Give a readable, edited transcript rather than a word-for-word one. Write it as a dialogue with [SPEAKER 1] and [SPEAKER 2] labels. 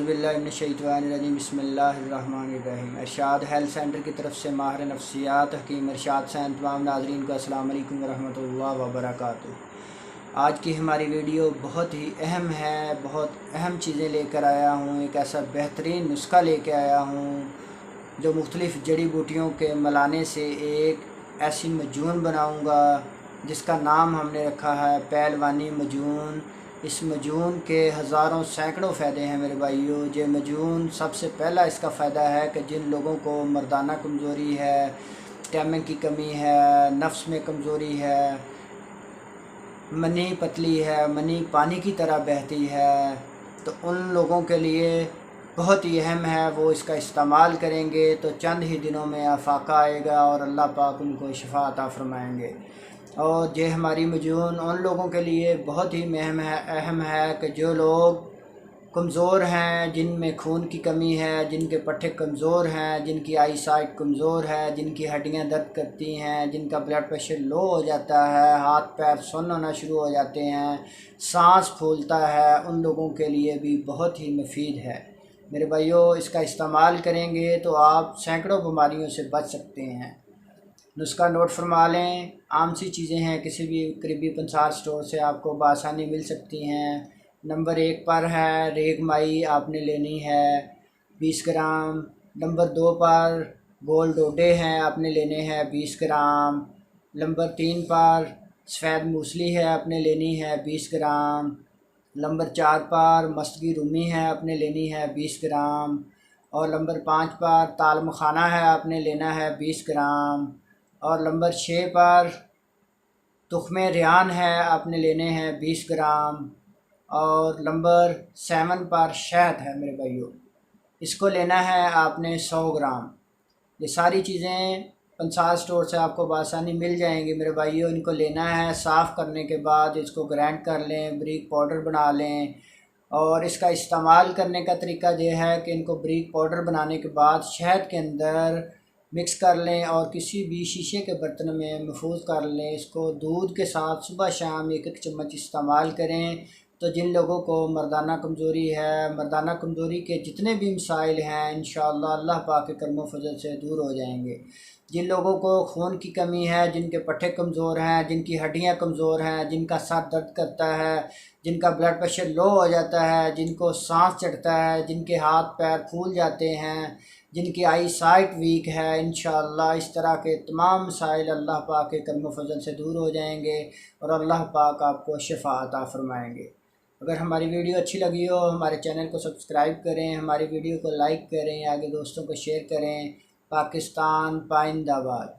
[SPEAKER 1] औज़ुबिल्लाहिमिनश्शैतानिर्रजीम बिस्मिल्लाहिर्रहमानिर्रहीम। इरशाद health centre की तरफ से माहिर नफ्सियात हकीम इरशाद सैन तमाम नाज़रीन को अस्सलाम वालेकुम वरहमतुल्लाहि वबरकातुहू। आज की हमारी वीडियो बहुत ही अहम है, बहुत अहम चीज़ें लेकर आया हूँ। एक ऐसा बेहतरीन नुस्खा लेकर आया हूँ जो मुख्तलिफ़ जड़ी बूटियों के मिलाने से एक ऐसी मजून बनाऊँगा जिसका नाम हमने रखा है पहलवानी मजून। इस मजून के हज़ारों सैकड़ों फ़ायदे हैं मेरे भाइयों। ये मजून सबसे पहला इसका फ़ायदा है कि जिन लोगों को मर्दाना कमज़ोरी है, स्टैमिना की कमी है, नफ्स में कमज़ोरी है, मनी पतली है, मनी पानी की तरह बहती है, तो उन लोगों के लिए बहुत ही अहम है। वो इसका इस्तेमाल करेंगे तो चंद ही दिनों में आफाका आएगा और अल्लाह पाक उनको शिफा अता फ़रमाएँगे। और ये हमारी मजून उन लोगों के लिए बहुत ही अहम है कि जो लोग कमज़ोर हैं, जिनमें खून की कमी है, जिनके पट्टे कमज़ोर हैं, जिनकी आई साइट कमज़ोर है, जिनकी हड्डियां दर्द करती हैं, जिनका ब्लड प्रेशर लो हो जाता है, हाथ पैर सुन्न होना शुरू हो जाते हैं, सांस फूलता है, उन लोगों के लिए भी बहुत ही मुफीद है मेरे भाइयों। इसका इस्तेमाल करेंगे तो आप सैकड़ों बीमारियों से बच सकते हैं। नुस्खा नोट फरमा लें। आम सी चीज़ें हैं, किसी भी करीबी पंसार स्टोर से आपको बआसानी मिल सकती हैं। नंबर 1 पर है रेग माई, आपने लेनी है 20 ग्राम। नंबर 2 पर गोल डोडे हैं, आपने लेने हैं 20 ग्राम। नंबर 3 पर सफ़ेद मूसली है, आपने लेनी है 20 ग्राम। नंबर 4 पर मस्तगी रूमी है, आपने लेनी है 20 ग्राम। और नंबर 5 पर ताल मखाना है, आपने लेना है 20 ग्राम। और नंबर 6 पर तुख्मे रियान है, आपने लेने हैं 20 ग्राम। और नंबर 7 पर शहद है मेरे भाइयों, इसको लेना है आपने 100 ग्राम। ये सारी चीज़ें पंसार स्टोर से आपको बआसानी मिल जाएंगी मेरे भाइयों। इनको लेना है, साफ़ करने के बाद इसको ग्राइंड कर लें, बारीक पाउडर बना लें। और इसका इस्तेमाल करने का तरीका यह है कि इनको बारीक पाउडर बनाने के बाद शहद के अंदर मिक्स कर लें और किसी भी शीशे के बर्तन में महफूज कर लें। इसको दूध के साथ सुबह शाम 1-1 चम्मच इस्तेमाल करें। तो जिन लोगों को मर्दाना कमज़ोरी है, मर्दाना कमज़ोरी के जितने भी मसाइल हैं इंशाअल्लाह अल्लाह पाक के करम फजल से दूर हो जाएंगे। जिन लोगों को खून की कमी है, जिनके पट्टे कमज़ोर हैं, जिनकी हड्डियां कमज़ोर हैं, जिनका सर दर्द करता है, जिनका ब्लड प्रेशर लो हो जाता है, जिनको सांस चढ़ता है, जिनके हाथ पैर फूल जाते हैं, जिनकी आई साइट वीक है, इंशाअल्लाह इस तरह के तमाम मसाइल अल्लाह पाक के करम फजल से दूर हो जाएंगे और अल्लाह पाक आपको शिफा अता फ़रमाएँगे। अगर हमारी वीडियो अच्छी लगी हो हमारे चैनल को सब्सक्राइब करें, हमारी वीडियो को लाइक करें, आगे दोस्तों को शेयर करें। पाकिस्तान पाइंदाबाद।